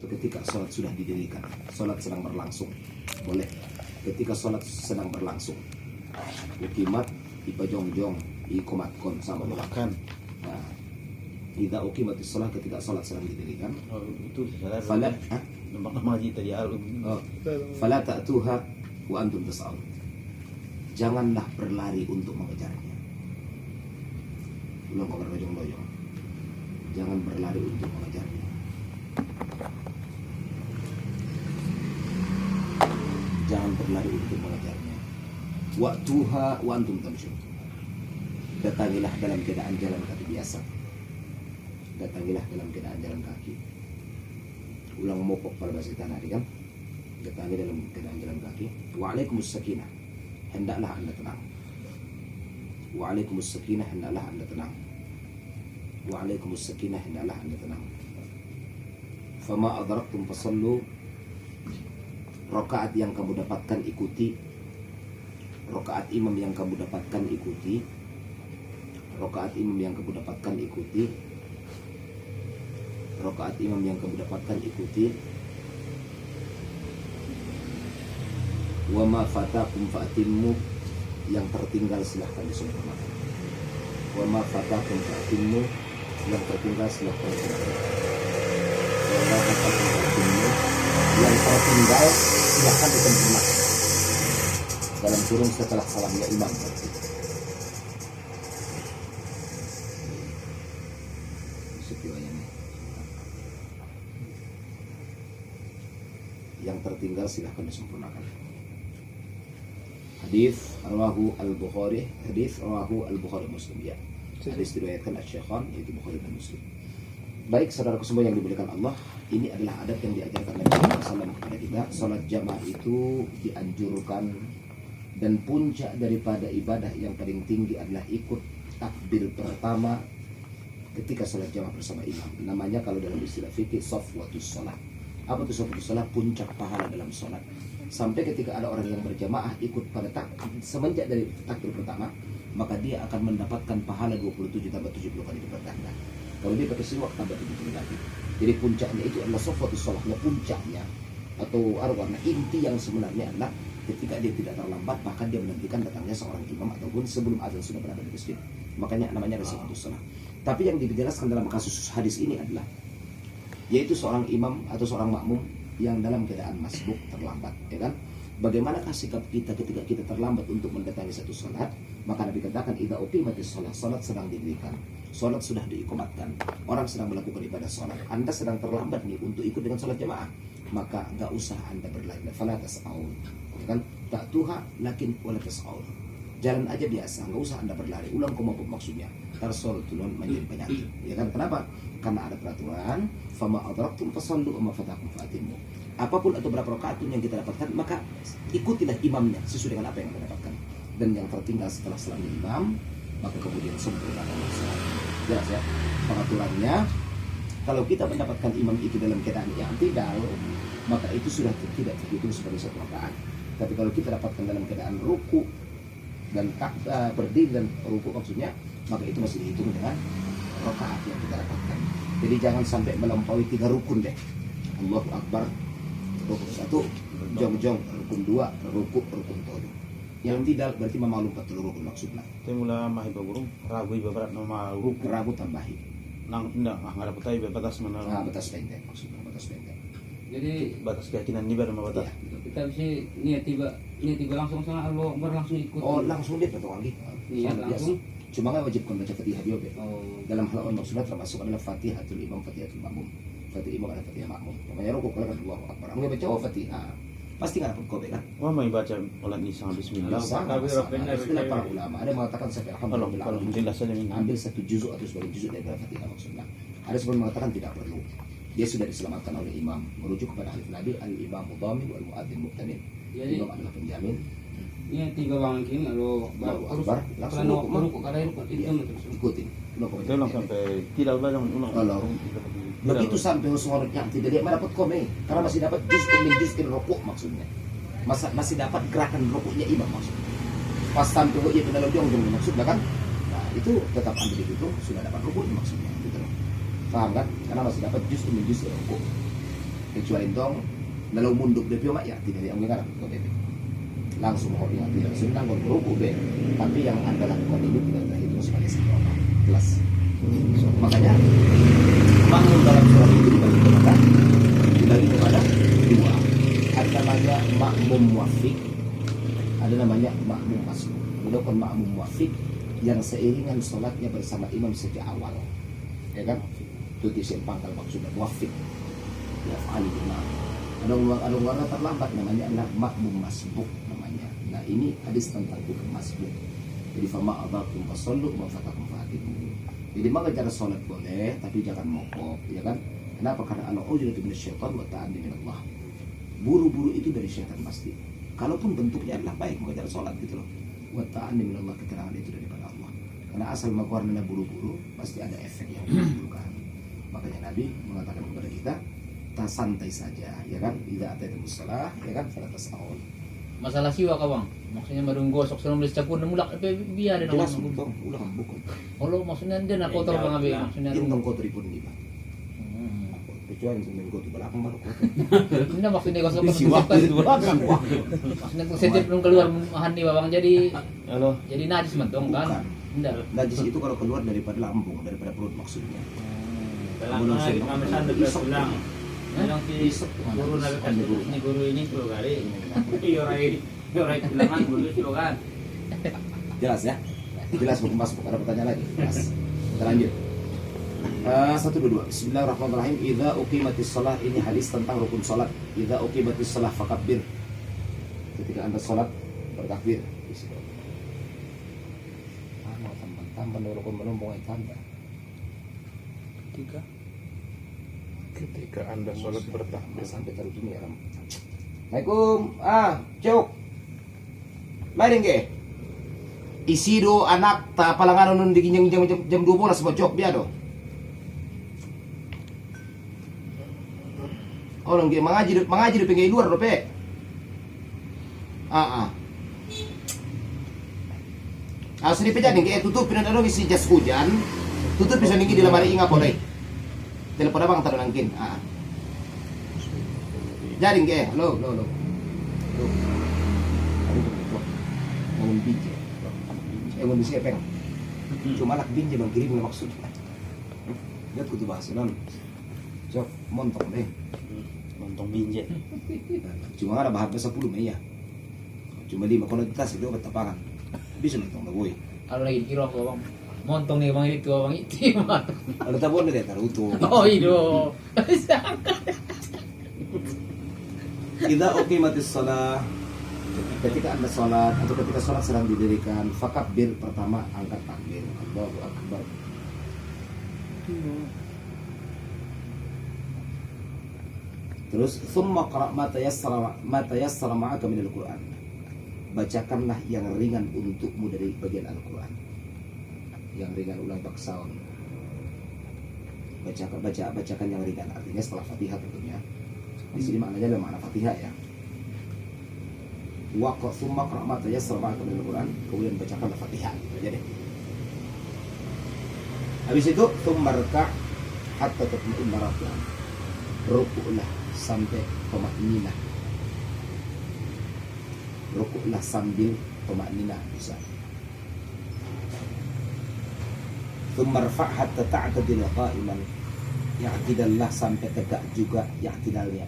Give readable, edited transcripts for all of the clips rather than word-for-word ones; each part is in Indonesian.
atau ketika sholat sudah didirikan, sholat sedang berlangsung, boleh. Ketika sholat sedang berlangsung, ukimat ipajongjong ikomatkon sama Makan. Nah, idza uqimatis shalah ketika sholat sedang didirikan, Oh, itu salah. fala Nama haji tadi fala ta'tuha wa antum tas'aun. Janganlah berlari untuk mengejarnya. Ulang kabar lojong-lojong. Jangan berlari untuk mengejarnya. Jangan berlari untuk mengejarnya. Wa'tuha wa antum tamshun. Datangilah dalam keadaan jalan kaki biasa. Datangilah dalam keadaan jalan kaki. Ulang mopok pada bahasa tanah kan? Datangi dalam keadaan jalan kaki. Wa'alaikumus sakinah. Hendaklah Anda tenang. Wa'alaikumus sakinah, hendaklah Anda tenang. Wa'alaikumus sakinah, hendaklah Anda tenang. Fama adraktum fasallu. Rakaat yang kamu dapatkan ikuti. Rakaat imam yang kamu dapatkan ikuti. Rakaat imam yang kamu dapatkan ikuti. Rakaat imam yang kamu dapatkan ikuti. Wa ma fatakum fa'timmu, yang tertinggal silahkan disempurnakan. Wa ma fatakum fa'timmu, yang tertinggal silahkan disempurnakan. Wa ma fatakum fa'timmu, yang tertinggal silahkan disempurnakan. Dalam kurung setelah salamnya imam berarti. Yang tertinggal silahkan disempurnakan. Hadis rawahu al-Bukhari, hadis rawahu al-Bukhari Muslim, ya. Hadis diriwayatkan Asy-Syaikhan yaitu Bukhari dan Muslim. Baik saudaraku semua yang dimuliakan Allah, ini adalah adab yang diajarkan Nabi SAW kepada kita. Salat jamaah itu dianjurkan, dan puncak daripada ibadah yang paling tinggi adalah ikut takbir pertama ketika salat jamaah bersama imam. Namanya kalau dalam istilah fikih safwatus shalah. Apa itu safwatus shalah? Puncak pahala dalam salat. Sampai ketika ada orang yang berjamaah ikut pada semenjak dari takbir pertama, maka dia akan mendapatkan pahala 27 tambah 70 kali lipat ganda. Kalau dia pakai siwak tambah 70 lagi. Jadi puncaknya itu adalah safwatus shalahnya, puncaknya atau arwana inti yang sebenarnya adalah ketika dia tidak terlambat, bahkan dia menantikan datangnya seorang imam ataupun sebelum azan sudah berada di masjid. Makanya namanya safwatus shalah. Tapi yang dijelaskan dalam kasus hadis ini adalah yaitu seorang imam atau seorang makmum yang dalam keadaan masbuk terlambat, ya kan? Bagaimanakah sikap kita ketika kita terlambat untuk mendatangi satu salat? Maka Nabi katakan idza uqimatis shalah, salat sedang didirikan, salat sudah diikomatkan, orang sedang melakukan ibadah salat, Anda sedang terlambat nih untuk ikut dengan salat jamaah, maka enggak usah Anda berlari, fala tas'aun, ya kan? Ta'tuha lakin wala tas'aun. Jalan aja biasa, enggak usah Anda berlari. Ulang kemampu maksudnya. Tarsol tulun menjadi penyakit, ya kan? Kenapa? Karena ada peraturan, fama adraktum fasallu wa ma fatakum fa'timmu. Apapun atau berapa rakaat yang kita dapatkan, maka ikutilah imamnya sesuai dengan apa yang kita dapatkan. Dan yang tertinggal setelah salam imam, maka kemudian sempurnakan salat. Jelas ya? Peraturannya, kalau kita mendapatkan imam itu dalam keadaan yang tidak, maka itu sudah tidak terhitung sebagai satu rakaat. Tapi kalau kita dapatkan dalam keadaan ruku dan berdiri dan ruku maksudnya, maka itu masih dihitung dengan rakaat yang kita dapatkan. Jadi jangan sampai melampaui 3 rukun deh. Allahu Akbar, rukun 1, jong-jong, rukun 2, rukun 3. Yang tidak berarti memaklum 4 rukun maksudnya. Saya mula mahi bagurung ragu iba berat nama ruku. Ragu tambahi. Nang tidak ngarap tayo batas mana? Batas pendek maksudnya, batas pendek. Jadi Batas keyakinan ini baru batas. Ya. kita bisa niat tiba langsung sana Allah Akbar langsung ikut. Oh langsung dia betul lagi. Iya, langsung. Cuma nggak wajib baca Fatihah dia. Oh. Dalam hal maksudnya termasuk adalah Fatihatul Imam, Fatihatul Makmum. Fatihah Imam adalah Fatihah Makmum. Makanya rukuk kalau kan Allahu Akbar. Kamu baca Fatihah. Pasti nggak dapat kobe kan? Wah mau baca olat nisang bismillah. Bismillah para ulama. Ada yang mengatakan sampai Kalau alhamdulillah. jelas saja ini. Ambil satu juzuk atau sebagai juzuk dari Fatihah maksudnya. Ada sebagian mengatakan tidak perlu. Dia sudah diselamatkan oleh imam. Merujuk kepada hadis Nabi, al-imam mudhamin wal muadzin muqtanin. Jadi Imam adalah penjamin. ini 3 bangkin lalu Allahu terus Akbar, langsung rukuk kada rukuk itu terus. Ikutin. Itu ulang sampai tidak ulang ulang. Kalau begitu sampai suaranya tidak dia dapat kome karena masih dapat juz rukuk maksudnya. Masih dapat gerakan rukuknya imam maksudnya. Pas sampai dia ke dalam jongjong maksudnya kan. Nah, itu tetap ambil itu sudah dapat rukuk maksudnya gitu loh. Paham kan? Karena masih dapat juz rukuk. kecuali entong dalam munduk DP mak ya tidak yang mengarah ke DP langsung kau yang tidak senang kau beruku be tapi yang anda lakukan ini tidak terhitung sebagai satu orang jelas. So, makanya makmum dalam surat itu dibagi kepada dua. Ada namanya makmum muwafiq, ada namanya makmum masbuk. Mudahkan makmum muwafiq yang seiringan sholatnya bersama imam sejak awal, ya kan? Itu disimpang kalau maksudnya muwafiq. Ya fa'ali imam. Ada orang terlambat namanya adalah makmum masbuk namanya. Nah ini hadis tentang hukum masbuk. Jadi fama adakum fasallu wa fatakum fatimu. Jadi mengejar sholat boleh, tapi jangan mogok, ya kan? Kenapa? Karena Allah ujratu minasyaitan wa ta'anni minallah. Buru-buru itu dari syaitan pasti. Kalaupun bentuknya adalah baik mengejar sholat gitu loh. Wa ta'anni minallah, keterangan itu daripada Allah. Karena asal mengeluarkan buru-buru pasti ada efek yang menimbulkan. Makanya Nabi mengatakan kepada kita, tak santai saja, ya kan? Tidak ada musalah, ya kan? Fala tas'aul. Masalah siwa kawang, maksudnya marung gosok sebelum beli capur mulak biar ada Jelas nama. betul, ulah bukan. Kalau maksudnya dia nak kotor bang abi, maksudnya Intong kotor pun di bang. Kecuali semen kotor belakang baru kotor. Ini maksudnya gosok Ini siwa itu belakang. maksudnya setiap belum keluar mahan nih bang Halo. jadi najis mentong Bukan. kan? Enggak. Najis itu kalau keluar daripada lambung, daripada perut maksudnya. Dalam kami sandal pulang. Yang si Isep. guru nabi kan ini guru ini tuh kali. Yorai bilangan guru itu kan. Jelas ya? Jelas hukum masbuk. Ada pertanyaan lagi? Jelas. Kita lanjut. 1, 2. Bismillahirrahmanirrahim. Idza uqimatis shalah, ini hadis tentang rukun salat. Idza uqimatis shalah fakabbir. Ketika Anda salat bertakbir. Mau tambah rukun menumpung tambah. Ketika Anda sholat bertakbir. Sampai taruh gini ya Ram. Assalamualaikum. Cok. Mari nge. Isi do anak ta palangan nun di jam 12 semua cok dia do. Orang nge mengaji di pinggir luar do pe. Sini peja nih, tutup pindah dulu isi jas hujan. Tutup bisa nih di lemari ingat boleh. Telepon abang taruh nangkin. Jadi nge, lo. Ngomong biji. Ngomong biji apa? Cuma lak biji bang kirim maksudnya. Lihat kutu bahasa non. Cok, montok deh. Lontong binjai. Cuma ada bahan besar 10 ya. Cuma 5 kualitas itu bertapangan. Bisa nonton dah boy. Kalau lagi kira aku bang, montong nih bang itu mah. Ada tabon deh taruh utuh. Oh iyo. Idza uqimatis shalah, ketika Anda sholat atau ketika sholat sedang didirikan, fakabbir, pertama angkat takbir, Allahu akbar. Terus summa qra' ma tayassara ma'aka minal Qur'an. Bacakanlah yang ringan untukmu dari bagian Al-Qur'an. Yang ringan ulang baksaun. Bacakan yang ringan, artinya setelah Fatihah tentunya. Di sini maknanya adalah makna Fatihah ya. Wa summa qra' ma tayassara ma'aka minal Qur'an, kemudian bacakanlah Fatihah gitu aja deh. Habis itu tumarka hatta tatma'inna rafi'an. Rukuklah sampai tumakninah. Rukuklah sambil tumakninah bisa. Tumarfa' hatta ta'tadil qa'iman. Ya'tidallah sampai tegak juga ya'tidalnya.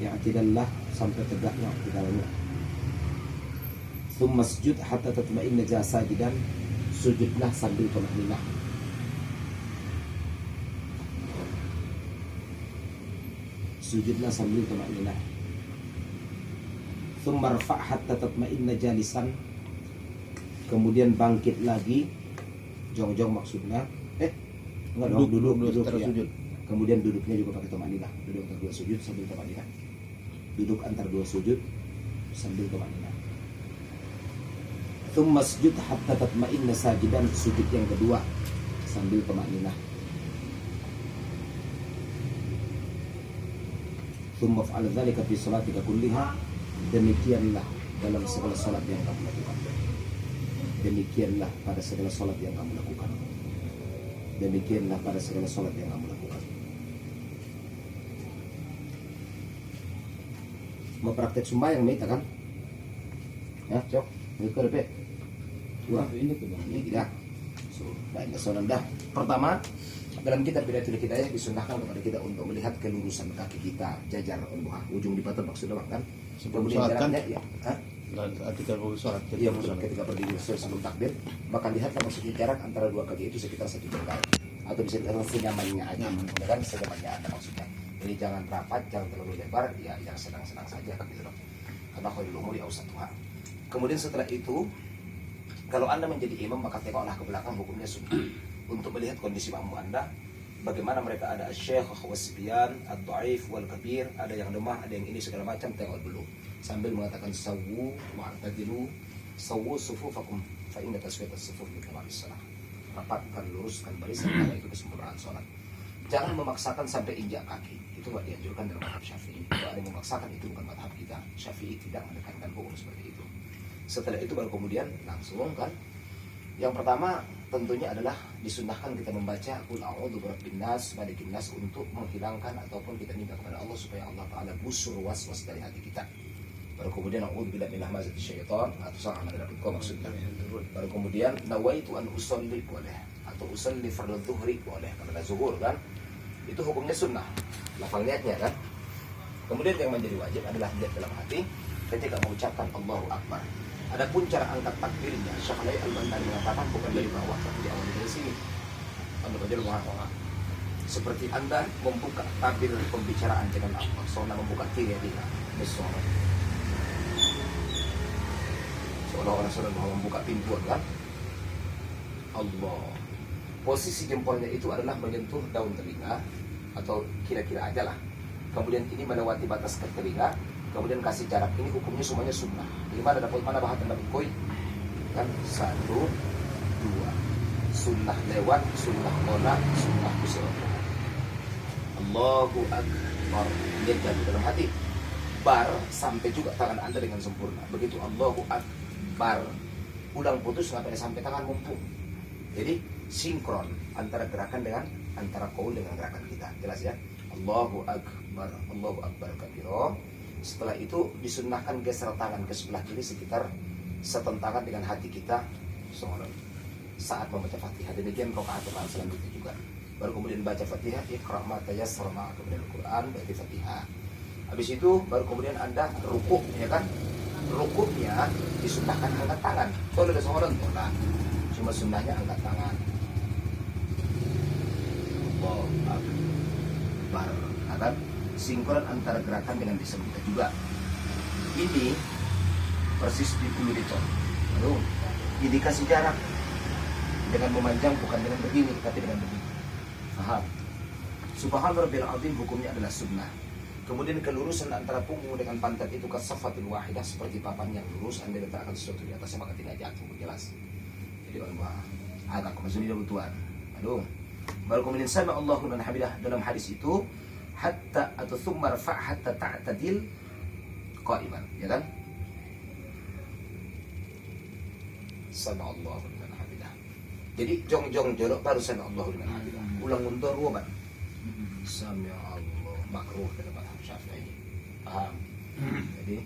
Ya'tidallah sampai tegak ya'tidalnya. Thumma sujud hatta tatma'inna sajidan. Sujudlah sambil tumakninah. Sujudlah sambil tumakninah. Thumma rfa' hatta tatma'inna jalisan. Kemudian bangkit lagi, jong-jong maksudnya. Enggak dong, duduk terus ya. sujud. Kemudian duduknya juga pakai tumakninah. Duduk antara dua sujud sambil tumakninah. Duduk antara dua sujud sambil tumakninah. Thumma sujud hatta tatma'inna sajidan. Sujud yang kedua sambil tumakninah. Thumma fa'al dzalika fi shalatika kulliha. Demikianlah dalam segala salat yang kamu lakukan. Demikianlah pada segala salat yang kamu lakukan. Demikianlah pada segala sholat yang kamu lakukan. Mau praktek sembahyang nih, kan? Ya, cok. Ini ke depan. Wah, Ini tuh bang. ini tidak. So, baiklah saudara. Dah. Pertama, dalam kitab Bidayatul Hidayah disunahkan kepada kita untuk melihat kelurusan kaki kita jajar ujung di patah maksudnya kan. Kemudian sholat, kan? jaraknya ya. Hah? Ketika mau sholat, Iya betul, ketika berdiri sebelum takbir, maka lihatlah maksudnya jarak antara dua kaki itu sekitar 1 jengkal, atau bisa dikatakan senyamannya aja, ya kan, senyamannya Anda maksudnya. Jadi jangan rapat, jangan terlalu lebar, ya yang sedang-sedang saja gitu loh. Karena khairul umuri awsatuha. Kemudian setelah itu, kalau Anda menjadi imam maka tengoklah ke belakang, hukumnya sunnah. Untuk melihat kondisi makmum Anda, bagaimana mereka ada syekh, wasbiyan, ad-dhaif, wal-kabir, ada yang lemah, ada yang ini segala macam, tengok dulu. Sambil mengatakan sawu wa'tadilu sawu sufufakum fa inna taswiyatas sufuf min tamamis shalah. Rapatkan, luruskan barisan, karena itu kesempurnaan salat. Jangan memaksakan sampai injak kaki. Itu tidak dianjurkan dalam madhab Syafi'i. Kalau ada yang memaksakan, itu bukan madhab kita. Syafi'i tidak menekankan hukum seperti itu. Setelah itu baru kemudian langsung kan. Yang pertama tentunya adalah disunnahkan kita membaca Qul a'udzu birabbin nas, malikin nas, untuk menghilangkan ataupun kita minta kepada Allah supaya Allah Ta'ala gusur waswas dari hati kita. Baru kemudian a'udzubillahi min hamazati syaitan, atau sama ada kau maksudnya. Baru kemudian nawaitu an usolli, boleh, atau usolli fardhu dhuhri, boleh, karena zuhur kan. Itu hukumnya sunnah, lafal niatnya kan. Kemudian yang menjadi wajib adalah niat dalam hati ketika mengucapkan Allahu Akbar. Adapun cara angkat takbirnya, Syekh Al-Albani mengatakan bukan dari bawah, tapi diawali dari sini. Anda belajar mengalah. Seperti Anda membuka takbir pembicaraan dengan Allah, seolah membuka tiga misalnya. Seolah-olah sudah mau membuka pintu kan. Allah. Posisi jempolnya itu adalah menyentuh daun telinga atau kira-kira aja lah. Kemudian ini melewati batas ke telinga, kemudian kasih jarak. Ini hukumnya semuanya sunnah. Gimana dapat mana bahasan dapat koi? Kan 1, 2. Sunnah lewat, sunnah kona, sunnah usul. Allahu Akbar. Dia jatuh dalam hati. Bar sampai juga tangan Anda dengan sempurna. Begitu Allahu Akbar, ulang putus sampai tangan mumpung. Jadi sinkron antara gerakan dengan antara qaul dengan gerakan kita. Jelas ya? Allahu Akbar kabira. Setelah itu disunnahkan geser tangan ke sebelah kiri sekitar setentangan dengan hati kita saat membaca Fatihah. Demikian rakaat selanjutnya juga. Baru kemudian baca Fatihah, iqra ma tayassara ma'aka minal Qur'an, baca Fatihah. Habis itu baru kemudian Anda rukuk, ya kan? Rukuknya disunnahkan angkat tangan. Kalau ada seorang lah, cuma sunnahnya angkat tangan. Allahu Akbar. Kan? Sinkron antara gerakan dengan lisan kita juga. Ini persis di bulu dicor. Lalu ini kasih jarak dengan memanjang, bukan dengan begini, tapi dengan begini. Paham? Subhanallah rabbil azim hukumnya adalah sunnah. Kemudian kelurusan antara punggung dengan pantat itu kasafatul wahidah, seperti papan yang lurus. Anda letakkan sesuatu di atasnya maka tidak jatuh. Jelas. Jadi Allah agak maksudnya butuhan. Aduh. Baru kemudian sama Allahu liman hamidah, dalam hadis itu hatta atau thumma rafa' hatta ta'tadil qa'iman, ya kan? Sama Allahu liman hamidah. Jadi jong-jong jorok baru sama Allahu liman hamidah. Ulang mundur ruban. Sami Allah makruh dalam madhab Syafi'i. Paham? Jadi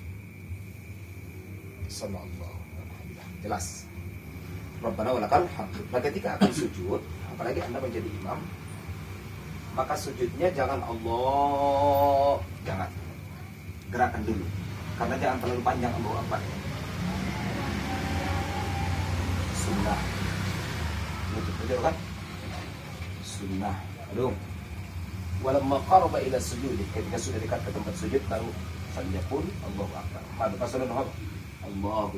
sama Allahu liman hamidah. Jelas. Rabbana walakal hamd. Nah, ketika akan sujud, apalagi Anda menjadi imam, maka sujudnya jangan Allah, jangan, gerakan dulu, karena jangan terlalu panjang Allahu Akbar. Sunnah, betul kan? Sunnah. Aduh. Walamma qaraba ila sujud, ketika sudah dekat ke tempat sujud baru falyaqul Allahu Akbar. Pada pasal Allahu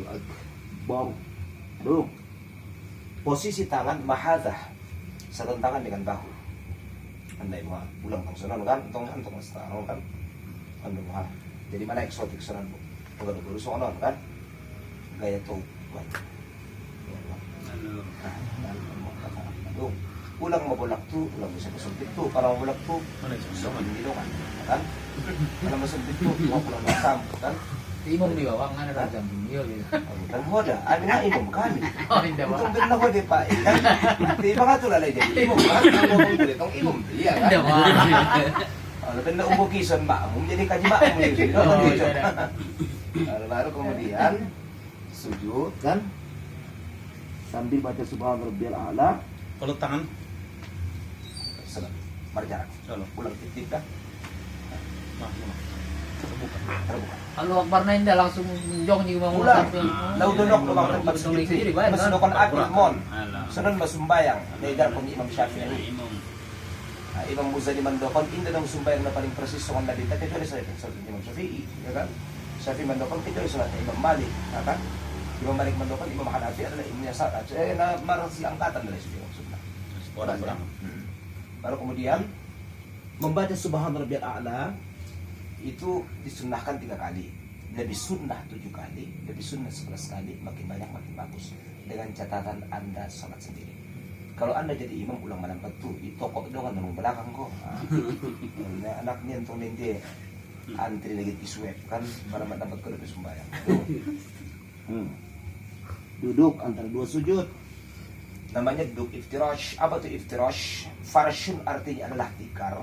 Akbar. Aduh. Posisi tangan mahadah, setentangan dengan bahu. Andai mah ulang tongsonan kan, tong setengah kan, andai mah. Jadi mana eksotik sonan bu, bukan baru sonan kan, gaya tuh, buat. Aduh, ulang mau bolak tuh, ulang bisa kesempit tuh, kalau mau bolak tuh, mana sama di kan, kan, kalau kesempit tuh mau pulang masam, kan, Imong di bawah kan ada jam iya gitu. Dan hoda, ano nga imong kan? Oh, hindi ba? Itong din na hoda pa. Di ba nga tulala dyan? Imong kan? Ang mong tuloy, itong imong. Iya kan? Hindi ba? Ano din na umbukisan ba? Jadi kajima mo yun. Baru kemudian sujud kan? Sambil baca subhan rabbiyal a'la. Kalau tangan, Senang. Berjarak. kalau Ulang titik dah. terbuka. Terbuka. Kalau Akbar na hindi langsung jong di mau Ulang. sampai. Laudunok lumang tempat sendiri. Masudukon akil mon. Alah. Sunod masumbayang. Naidar po ni Imam Syafi'i. Imam. Imam Muzani Mandokon, hindi na sumbayang na paling presiso ang nalita. Kecuali sa Imam Syafi'i. Ya kan? Syafi'i Mandokon, kecuali sa Imam Malik. Ya kan? Imam Malik Mandokon, Imam Hanafi adalah imamnya saat. Na marang si angkatan dari situ maksudnya. Orang-orang. Baru kemudian membaca Subhan Rabbiyal A'la itu disunnahkan 3 kali, lebih sunnah 7 kali, lebih sunnah 11 kali, makin banyak makin bagus. Dengan catatan Anda salat sendiri. Kalau Anda jadi imam ulang malam betul, di toko doang nang belakang kok. Nah, anaknya entong nanti antri lagi di swab kan para mendapat kudu sembahyang. Duduk antara 2 sujud. Namanya duduk iftirash. Apa itu iftirash? Farshun artinya adalah tikar.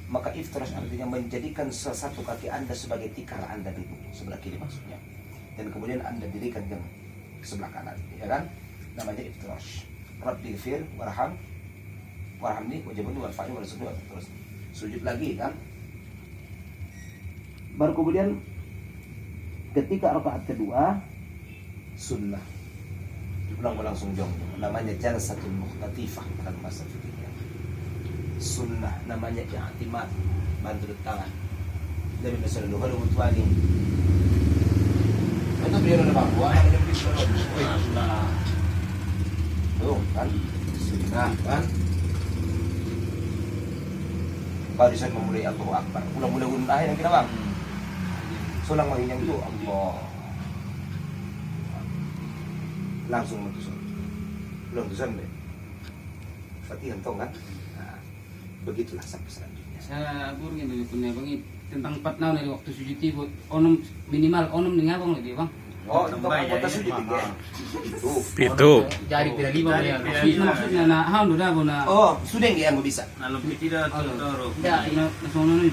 Maka iftirash artinya menjadikan salah satu kaki Anda sebagai tikar Anda duduk sebelah kiri maksudnya. Dan kemudian Anda dirikan yang sebelah kanan, ya kan? Namanya iftirash. Rabbi fir warham warhamni wajibuni warfa'ni warasuni terus sujud lagi kan? Baru kemudian ketika rakaat kedua sunnah ulang langsung jong, namanya jalsatul mukhtatifah bukan masa fikirnya. Sunnah namanya i'timad, bantu tangan. Nabi sallallahu alaihi wasallam itu beliau udah bawa ada yang bisa tuh kan sunnah kan. Baru saya memulai Allahu Akbar, mulai undahin yang kita bang. Sulang menginyang itu Allah. Langsung menutusan belum tusan deh Fatihah tong kan. Nah, begitulah sampai selanjutnya. Sa burung itu punya bang tentang 4 tahun dari waktu sujud itu onom minimal onom ning abang lagi bang. Oh, untuk anggota sujud tiga Itu. Jadi tidak 5 ya. Maksudnya na haun dah na. oh sudah nggak yang bisa Alam kita tidak tahu. Ya, Na sono ni